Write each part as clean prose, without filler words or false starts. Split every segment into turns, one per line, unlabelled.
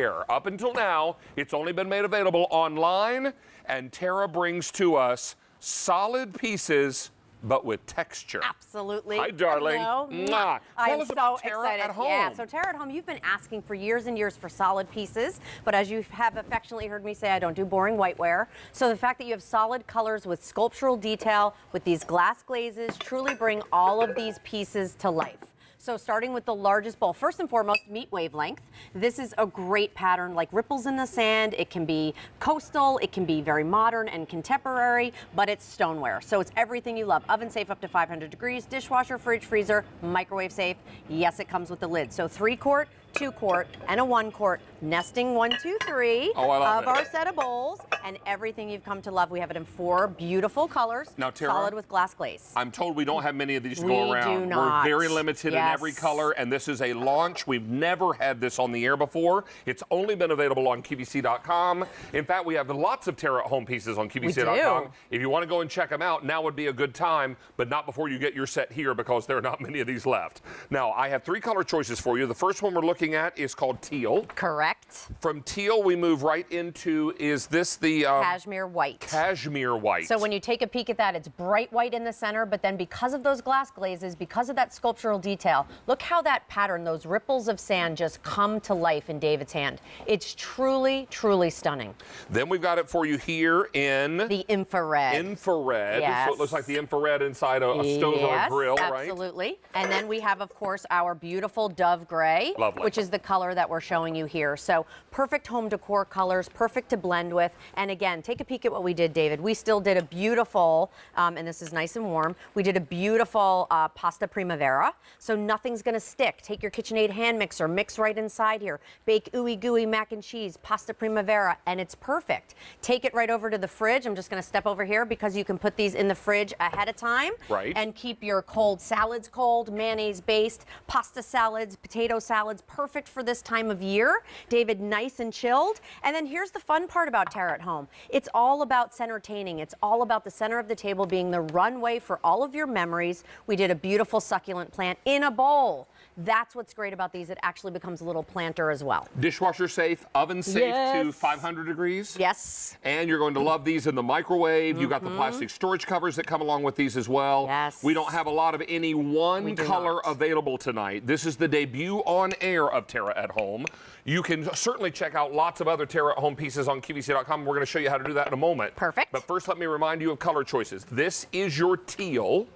anywhere. Up until now, it's only been made available online, and Tara brings to us solid pieces but with texture.
Absolutely.
Hi, darling.
Hello.
Mwah.
I am
Tell us
so
about Tara
excited.
at Home.
Yeah, so Tara at Home, you've been asking for years and years for solid pieces, but as you have affectionately heard me say, I don't do boring whiteware. So the fact that you have solid colors with sculptural detail, with these glass glazes, truly bring all of these pieces to life. So starting with the largest bowl, first and foremost, meet Wavelength. This is a great pattern, like ripples in the sand. It can be coastal, it can be very modern and contemporary, but it's stoneware. So it's everything you love. Oven safe up to 500 degrees, dishwasher, fridge, freezer, microwave safe. Yes, it comes with the lid. So 3-quart, 2-quart, and a 1-quart, nesting 1, 2, 3
Oh, I love
of our set of bowls, and everything you've come to love. We have it in 4 beautiful colors,
now, Tara,
solid with glass glaze.
I'm told we don't have many of these to go around.
We do not.
We're very limited in every color, and this is a launch. We've never had this on the air before. It's only been available on QVC.com. In fact, we have lots of Tara at Home pieces on QVC.com. If you want to go and check them out, now would be a good time, but not before you get your set here because there are not many of these left. Now, I have 3 color choices for you. The first one we're looking at is called Teal.
Correct.
From Teal, we move right into, is this the
cashmere white.
Cashmere white.
So when you take a peek at that, it's bright white in the center, but then because of those glass glazes, because of that sculptural detail, look how that pattern, those ripples of sand just come to life in David's hand. It's truly, truly stunning.
Then we've got it for you here in
the infrared.
Infrared.
Yes.
So it looks like the infrared inside a stove or a grill, right?
Absolutely. And then we have, of course, our beautiful dove gray, which is the color that we're showing you here. So perfect home decor colors, perfect to blend with. And again, take a peek at what we did, David. We still did a beautiful, and this is nice and warm, we did a beautiful pasta primavera. So nothing's going to stick. Take your KitchenAid hand mixer, mix right inside here. Bake ooey gooey mac and cheese, pasta primavera, and it's perfect. Take it right over to the fridge. I'm just going to step over here because you can put these in the fridge ahead of time.
Right.
And keep your cold salads cold, mayonnaise based, pasta salads, potato salads, perfect for this time of year. David, nice and chilled. And then here's the fun part about Tara at Home. It's all about centertaining. It's all about the center of the table being the runway for all of your memories. We did a beautiful succulent plant in a bowl. That's what's great about these. It actually becomes a little planter as well.
Dishwasher safe, oven safe to 500 degrees.
Yes.
And you're going to love these in the microwave. You got the plastic storage covers that come along with these as well.
Yes.
We don't have a lot of any one color available tonight. This is the debut on air of Tara at Home. You can certainly check out lots of other Tara at Home pieces on QVC.com. We're going to show you how to do that in a moment.
Perfect.
But first, let me remind you of color choices. This is your teal.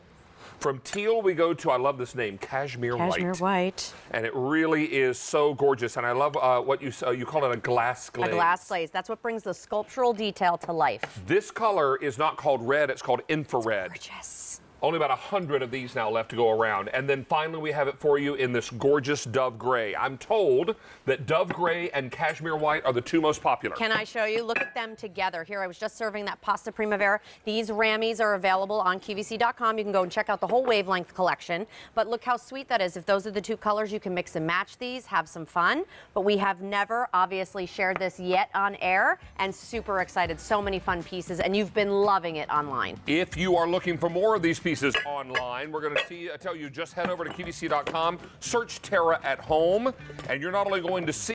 From teal, we go to, I love this name, cashmere white.
Cashmere white.
And it really is so gorgeous. And I love what you call it a glass glaze.
A glass glaze. That's what brings the sculptural detail to life.
This color is not called red, it's called infrared.
It's gorgeous.
Only about 100 of these now left to go around. And then finally we have it for you in this gorgeous dove gray. I'm told that dove gray and cashmere white are the 2 most popular.
Can I show you? Look at them together. Here, I was just serving that pasta primavera. These Rammies are available on QVC.com. You can go and check out the whole Wavelength collection. But look how sweet that is. If those are the 2 colors, you can mix and match these, have some fun. But we have never, obviously, shared this yet on air, and super excited. So many fun pieces, and you've been loving it online.
If you are looking for more of these pieces online, we're going to tell you, just head over to QVC.com, search Tara at Home, and you're not only going to see